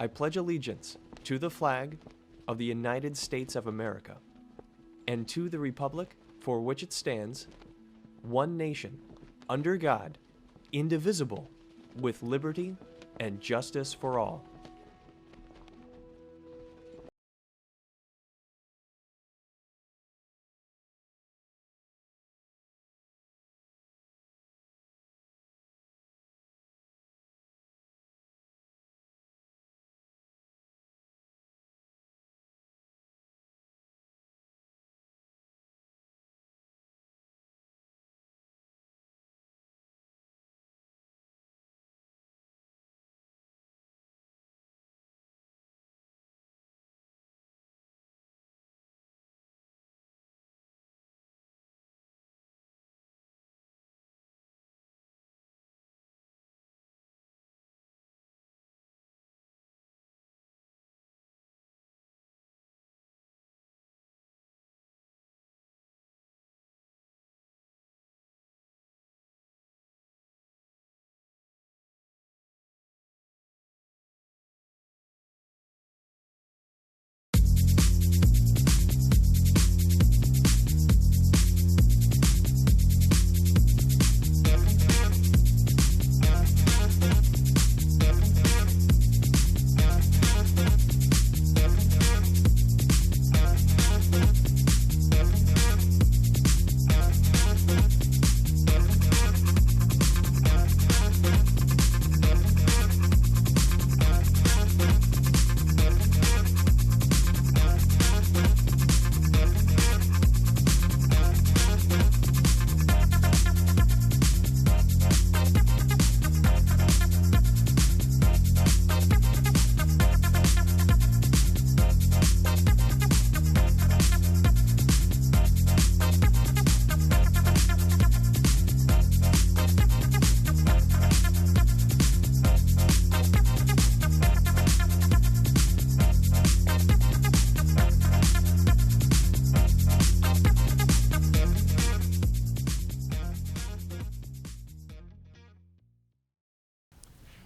I pledge allegiance to the flag of the United States of America and to the republic for which it stands, one nation, under God, indivisible, with liberty and justice for all.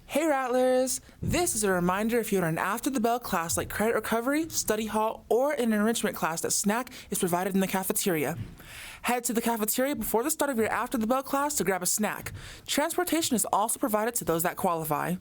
Hey Rattlers! This is a reminder if you're in an after-the-bell class like credit recovery, study hall, or an enrichment class that snack is provided in the cafeteria. Head to the cafeteria before the start of your after-the-bell class to grab a snack. Transportation is also provided to those that qualify.